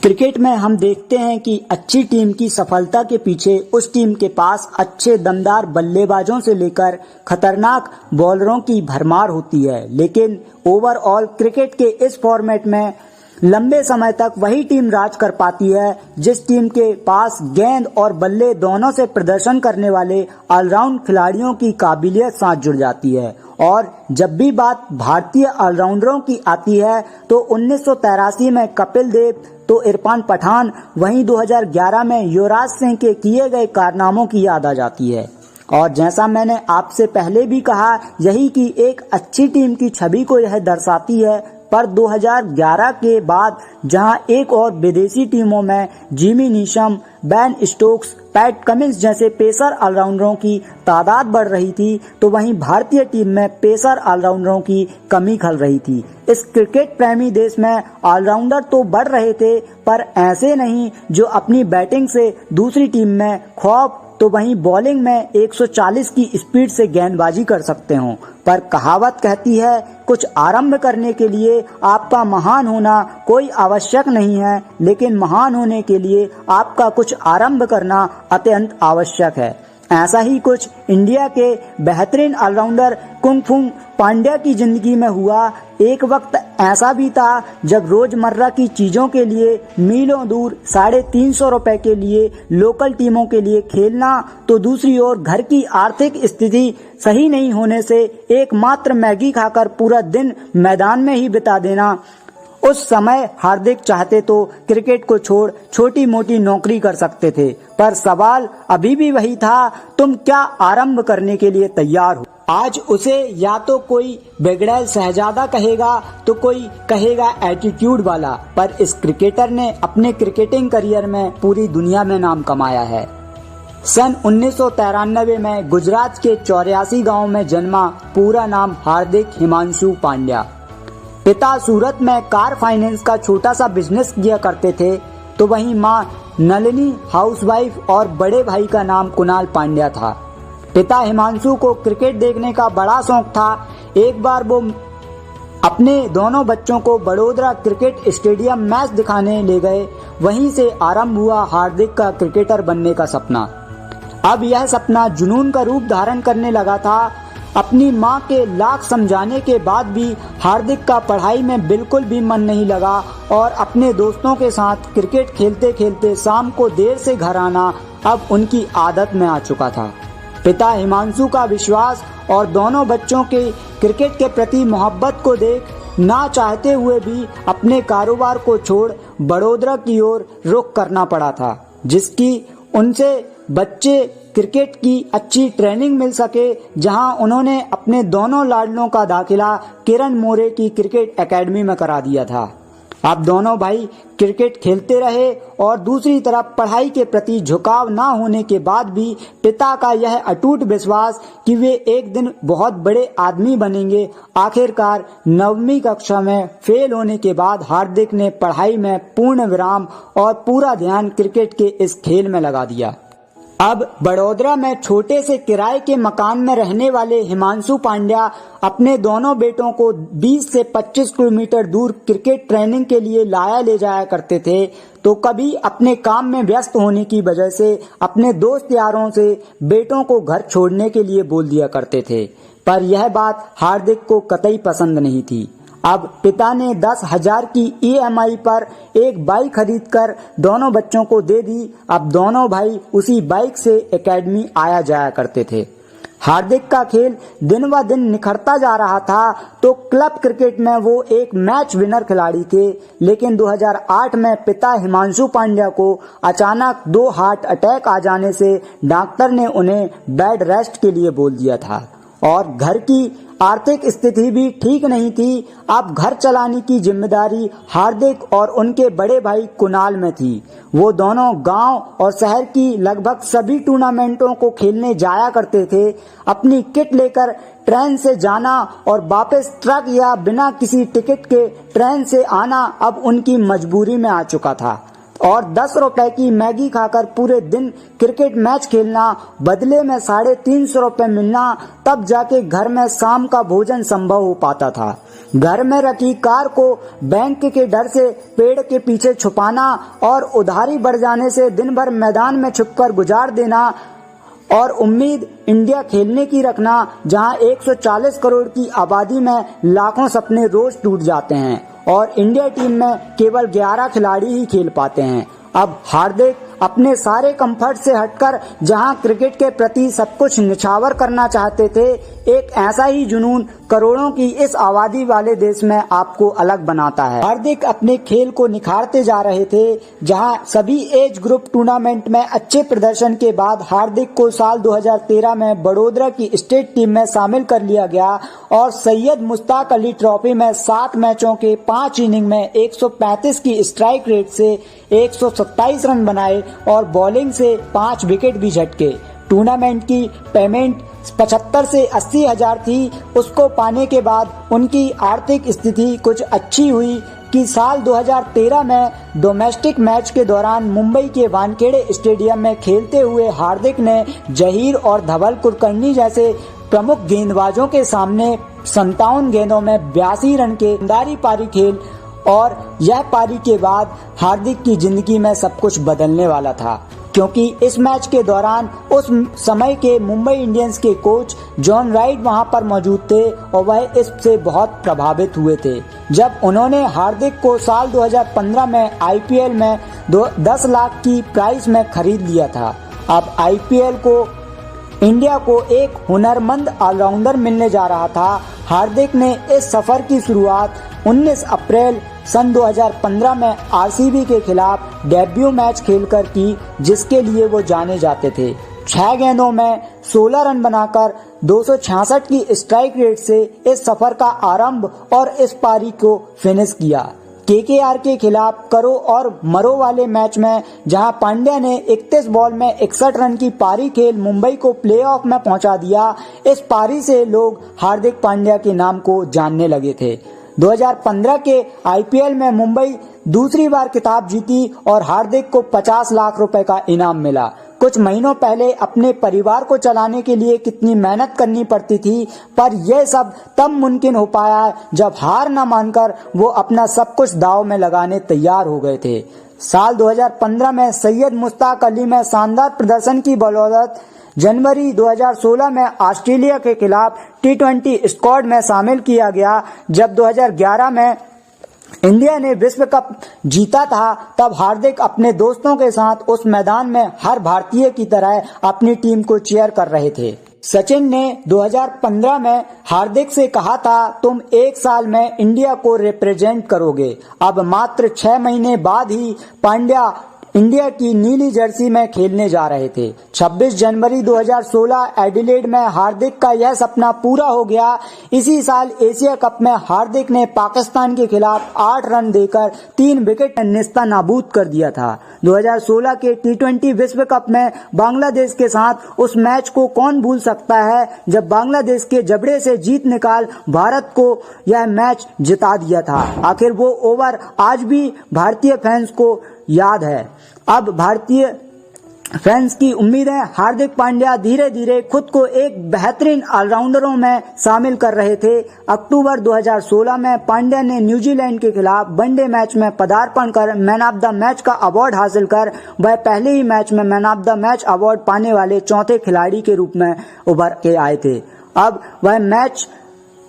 Cricket में हम देखते हैं कि अच्छी टीम की सफलता के पीछे उस टीम के पास अच्छे दमदार बल्लेबाजों से लेकर खतरनाक बॉलरों की भरमार होती है। लेकिन ओवरऑल क्रिकेट के इस फॉर्मेट में लंबे समय तक वही टीम राज कर पाती है जिस टीम के पास गेंद और बल्ले दोनों से प्रदर्शन करने वाले ऑलराउंड खिलाड़ियों की काबिलियत साथ जुड़ जाती है। और जब भी बात भारतीय ऑलराउंडरों की आती है तो 1983 में कपिल देव तो इरफान पठान, वहीं 2011 में युवराज सिंह के किए गए कारनामों की याद आ जाती है। और जैसा मैंने आपसे पहले भी कहा, यही कि एक अच्छी टीम की छवि को यह दर्शाती है। पर 2011 के बाद जहां एक और विदेशी टीमों में Jimmy Neesham, Ben Stokes, PAT Cummins जैसे पेसर ऑलराउंडरों की तादाद बढ़ रही थी, तो वहीं भारतीय टीम में पेसर ऑलराउंडरों की कमी खल रही थी। इस क्रिकेट प्रेमी देश में ऑलराउंडर तो बढ़ रहे थे, पर ऐसे नहीं जो अपनी बैटिंग से दूसरी टीम में खौफ तो वहीं बॉलिंग में 140 की स्पीड से गेंदबाजी कर सकते हो। पर कहावत कहती है, कुछ आरंभ करने के लिए आपका महान होना कोई आवश्यक नहीं है, लेकिन महान होने के लिए आपका कुछ आरंभ करना अत्यंत आवश्यक है। ऐसा ही कुछ इंडिया के बेहतरीन ऑलराउंडर कुंगफू पांड्या की जिंदगी में हुआ। एक वक्त ऐसा भी था जब रोजमर्रा की चीजों के लिए मीलों दूर 350 रुपए के लिए लोकल टीमों के लिए खेलना, तो दूसरी ओर घर की आर्थिक स्थिति सही नहीं होने से एकमात्र मैगी खाकर पूरा दिन मैदान में ही बिता देना। उस समय हार्दिक चाहते तो क्रिकेट को छोड़ छोटी मोटी नौकरी कर सकते थे, पर सवाल अभी भी वही था, तुम क्या आरंभ करने के लिए तैयार हो। आज उसे या तो कोई बिगड़ैल शहजादा कहेगा तो कोई कहेगा एटीट्यूड वाला, पर इस क्रिकेटर ने अपने क्रिकेटिंग करियर में पूरी दुनिया में नाम कमाया है। सन 1993 में गुजरात के 84 गांव में जन्मा। पूरा नाम हार्दिक हिमांशु पांड्या। पिता सूरत में कार फाइनेंस का छोटा सा बिजनेस किया करते थे, तो वहीं मां नलिनी हाउसवाइफ और बड़े भाई का नाम कुणाल पांड्या था। पिता हिमांशु को क्रिकेट देखने का बड़ा शौक था। एक बार वो अपने दोनों बच्चों को बड़ोदरा क्रिकेट स्टेडियम मैच दिखाने ले गए। वहीं से आरंभ हुआ हार्दिक का क्रिकेटर बनने का सपना। अब यह सपना जुनून का रूप धारण करने लगा था। अपनी मां के लाख समझाने के बाद भी हार्दिक का पढ़ाई में बिल्कुल भी मन नहीं लगा और अपने दोस्तों के साथ क्रिकेट खेलते खेलते शाम को देर से घर आना अब उनकी आदत में आ चुका था। पिता हिमांशु का विश्वास और दोनों बच्चों के क्रिकेट के प्रति मोहब्बत को देख ना चाहते हुए भी अपने कारोबार को छोड़ बड़ोदरा की ओर रुख करना पड़ा था, जिसकी उनसे बच्चे क्रिकेट की अच्छी ट्रेनिंग मिल सके, जहां उन्होंने अपने दोनों लाडलों का दाखिला किरण मोरे की क्रिकेट एकेडमी में करा दिया था। अब दोनों भाई क्रिकेट खेलते रहे और दूसरी तरफ पढ़ाई के प्रति झुकाव ना होने के बाद भी पिता का यह अटूट विश्वास कि वे एक दिन बहुत बड़े आदमी बनेंगे। आखिरकार 9वीं कक्षा में फेल होने के बाद हार्दिक ने पढ़ाई में पूर्ण विराम और पूरा ध्यान क्रिकेट के इस खेल में लगा दिया। अब बड़ोदरा में छोटे से किराए के मकान में रहने वाले हिमांशु पांड्या अपने दोनों बेटों को 20 से 25 किलोमीटर दूर क्रिकेट ट्रेनिंग के लिए लाया ले जाया करते थे, तो कभी अपने काम में व्यस्त होने की वजह से अपने दोस्त यारों से बेटों को घर छोड़ने के लिए बोल दिया करते थे। पर यह बात हार्दिक को कतई पसंद नहीं थी। अब पिता ने 10,000 की EMI पर एक बाइक खरीदकर दोनों बच्चों को दे दी। अब दोनों भाई उसी बाइक से एकेडमी आया जाया करते थे। हार्दिक का खेल दिन ब दिन निखरता जा रहा था, तो क्लब क्रिकेट में वो एक मैच विनर खिलाड़ी थे। लेकिन 2008 में पिता हिमांशु पांड्या को अचानक 2 हार्ट अटैक आ जाने से डॉक्टर ने उन्हें बेड रेस्ट के लिए बोल दिया था और घर की आर्थिक स्थिति भी ठीक नहीं थी। अब घर चलाने की जिम्मेदारी हार्दिक और उनके बड़े भाई कुणाल में थी। वो दोनों गांव और शहर की लगभग सभी टूर्नामेंटों को खेलने जाया करते थे। अपनी किट लेकर ट्रेन से जाना और वापस ट्रक या बिना किसी टिकट के ट्रेन से आना अब उनकी मजबूरी में आ चुका था। और 10 रुपए की मैगी खाकर पूरे दिन क्रिकेट मैच खेलना, बदले में 350 रुपए मिलना, तब जाके घर में शाम का भोजन संभव हो पाता था। घर में रखी कार को बैंक के डर से पेड़ के पीछे छुपाना और उधारी बढ़ जाने से दिन भर मैदान में छुपकर गुजार देना और उम्मीद इंडिया खेलने की रखना, जहां 140 करोड़ की आबादी में लाखों सपने रोज टूट जाते हैं और इंडिया टीम में केवल 11 खिलाड़ी ही खेल पाते हैं। अब हार्दिक अपने सारे कंफर्ट से हटकर जहां क्रिकेट के प्रति सब कुछ निछावर करना चाहते थे, एक ऐसा ही जुनून करोड़ों की इस आबादी वाले देश में आपको अलग बनाता है। हार्दिक अपने खेल को निखारते जा रहे थे। जहां सभी एज ग्रुप टूर्नामेंट में अच्छे प्रदर्शन के बाद हार्दिक को साल 2013 में बड़ोदरा की स्टेट टीम में शामिल कर लिया गया और सैयद मुश्ताक अली ट्रॉफी में 7 मैचों के 5 इनिंग में 135 की स्ट्राइक रेट से 127 रन बनाए और बॉलिंग से 5 विकेट भी झटके। टूर्नामेंट की पेमेंट 75 से 80 हजार थी। उसको पाने के बाद उनकी आर्थिक स्थिति कुछ अच्छी हुई कि साल 2013 में डोमेस्टिक मैच के दौरान मुंबई के वानखेड़े स्टेडियम में खेलते हुए हार्दिक ने जहीर और धवल कुलकर्णी जैसे प्रमुख गेंदबाजों के सामने 57 गेंदों में 82 रन के शानदार पारी खेल और यह पारी के बाद हार्दिक की जिंदगी में सब कुछ बदलने वाला था, क्योंकि इस मैच के दौरान उस समय के मुंबई इंडियंस के कोच जॉन राइट वहां पर मौजूद थे और वह इससे बहुत प्रभावित हुए थे जब उन्होंने हार्दिक को साल 2015 में आईपीएल में 10 लाख की प्राइस में खरीद लिया था। अब आईपीएल को इंडिया को एक हुनरमंद ऑलराउंडर मिलने जा रहा था। हार्दिक ने इस सफर की शुरुआत 19 अप्रैल सन 2015 में आरसीबी के खिलाफ डेब्यू मैच खेलकर की, जिसके लिए वो जाने जाते थे। 6 गेंदों में 16 रन बनाकर 266 की स्ट्राइक रेट से इस सफर का आरंभ और इस पारी को फिनिश किया। केकेआर के खिलाफ करो और मरो वाले मैच में जहां पांड्या ने 31 बॉल में 61 रन की पारी खेल मुंबई को प्लेऑफ में पहुंचा दिया, इस पारी से लोग हार्दिक पांड्या के नाम को जानने लगे थे। 2015 के आईपीएल में मुंबई दूसरी बार खिताब जीती और हार्दिक को 50 लाख रुपए का इनाम मिला। कुछ महीनों पहले अपने परिवार को चलाने के लिए कितनी मेहनत करनी पड़ती थी, पर यह सब तब मुमकिन हो पाया जब हार न मानकर वो अपना सब कुछ दांव में लगाने तैयार हो गए थे। साल 2015 में सैयद मुश्ताक अली में शानदार प्रदर्शन की बदौलत जनवरी 2016 में ऑस्ट्रेलिया के खिलाफ T20 स्क्वाड में शामिल किया गया। जब 2011 में इंडिया ने विश्व कप जीता था, तब हार्दिक अपने दोस्तों के साथ उस मैदान में हर भारतीय की तरह अपनी टीम को चीयर कर रहे थे। सचिन ने 2015 में हार्दिक से कहा था, तुम 1 साल में इंडिया को रिप्रेजेंट करोगे। अब मात्र 6 महीने बाद ही पांड्या इंडिया की नीली जर्सी में खेलने जा रहे थे। 26 जनवरी 2016 एडिलेड में हार्दिक का यह सपना पूरा हो गया। इसी साल एशिया कप में हार्दिक ने पाकिस्तान के खिलाफ 8 रन देकर 3 विकेट नेस्तनाबूद कर दिया था। 2016 के T20 विश्व कप में बांग्लादेश के साथ उस मैच को कौन भूल सकता है, जब बांग्लादेश के जबड़े से जीत निकाल भारत को यह मैच जिता दिया था। आखिर वो ओवर आज भी भारतीय फैंस को याद है। अब भारतीय फैंस की उम्मीदें हार्दिक पांड्या धीरे धीरे खुद को एक बेहतरीन ऑलराउंडरों में शामिल कर रहे थे। अक्टूबर 2016 में पांड्या ने न्यूजीलैंड के खिलाफ वनडे मैच में पदार्पण कर मैन ऑफ द मैच का अवार्ड हासिल कर वह पहले ही मैच में man of the match award पाने वाले चौथे खिलाड़ी के रूप में उभर के आए थे। अब वह मैच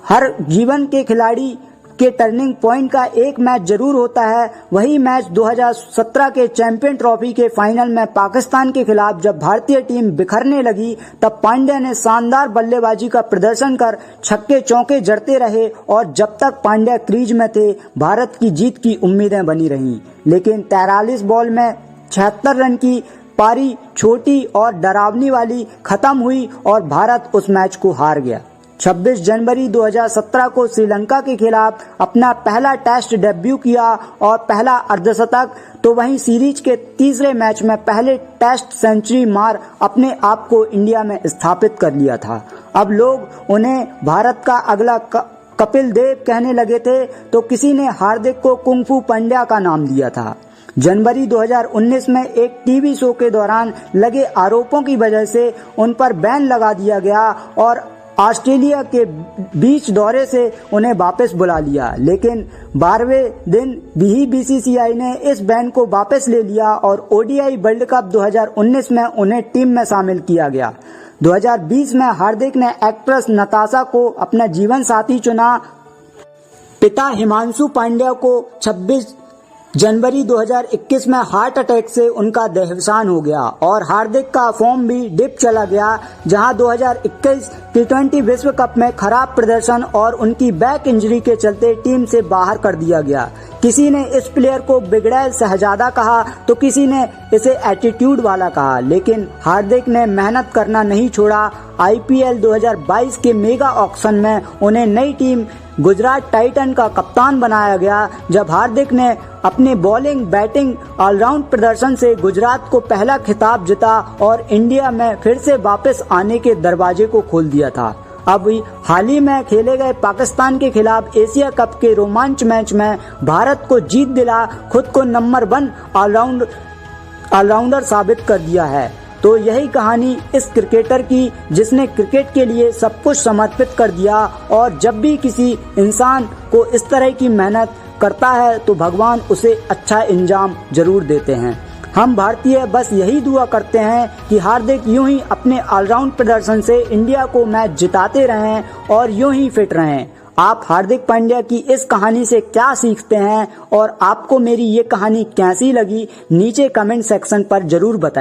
हर जीवन के खिलाड़ी के टर्निंग पॉइंट का एक मैच जरूर होता है। वही मैच 2017 के चैंपियन ट्रॉफी के फाइनल में पाकिस्तान के खिलाफ जब भारतीय टीम बिखरने लगी, तब पांड्या ने शानदार बल्लेबाजी का प्रदर्शन कर छक्के चौके जड़ते रहे और जब तक पांड्या क्रीज में थे, भारत की जीत की उम्मीदें बनी रहीं। लेकिन 43 बॉल में 76 रन की पारी छोटी और डरावनी वाली खत्म हुई और भारत उस मैच को हार गया। 26 जनवरी 2017 को श्रीलंका के खिलाफ अपना पहला टेस्ट डेब्यू किया और पहला अर्धशतक, तो वहीं सीरीज के तीसरे मैच में पहले टेस्ट सेंचुरी मार अपने आप को इंडिया में स्थापित कर लिया था। अब लोग उन्हें भारत का अगला कपिल देव कहने लगे थे, तो किसी ने हार्दिक को कुंफू पांड्या का नाम दिया था। जनवरी 2019 में एक टीवी शो के दौरान लगे आरोपों की वजह से उन पर बैन लगा दिया गया और ऑस्ट्रेलिया के बीच दौरे से उन्हें वापस बुला लिया, लेकिन 12वें दिन भी बीसीसीआई ने इस बैन को वापस ले लिया और ओडीआई वर्ल्ड कप 2019 में उन्हें टीम में शामिल किया गया। 2020 में हार्दिक ने एक्ट्रेस नताशा को अपना जीवन साथी चुना। पिता हिमांशु पांड्या को 26 जनवरी 2021 में हार्ट अटैक से उनका देहावसान हो गया और हार्दिक का फॉर्म भी डिप चला गया, जहां 2021 टी20 विश्व कप में खराब प्रदर्शन और उनकी बैक इंजरी के चलते टीम से बाहर कर दिया गया। किसी ने इस प्लेयर को बिगड़ैल शहजादा कहा तो किसी ने इसे एटीट्यूड वाला कहा, लेकिन हार्दिक ने मेहनत करना नहीं छोड़ा। आईपीएल 2022 के मेगा ऑक्शन में उन्हें नई टीम गुजरात टाइटन का कप्तान बनाया गया, जब हार्दिक ने अपने बॉलिंग, बैटिंग, ऑलराउंड प्रदर्शन से गुजरात को पहला खिताब जीता और इंडिया में फिर से वापस आने के दरवाजे को खोल दिया था। अभी हाल ही में खेले गए पाकिस्तान के खिलाफ एशिया कप के रोमांच मैच में भारत को जीत दिला खुद को नंबर 1 ऑलराउंडर साबित कर दिया है। तो यही कहानी इस क्रिकेटर की, जिसने क्रिकेट के लिए सब कुछ समर्पित कर दिया, और जब भी किसी इंसान को इस तरह की मेहनत करता है तो भगवान उसे अच्छा इंजाम जरूर देते हैं। हम भारतीय बस यही दुआ करते हैं कि हार्दिक यूं ही अपने ऑलराउंड प्रदर्शन से इंडिया को मैच जिताते रहें और यूं ही फिट रहें। आप हार्दिक पांड्या की इस कहानी से क्या सीखते हैं और आपको मेरी ये कहानी कैसी लगी, नीचे कमेंट सेक्शन पर जरूर बताएं।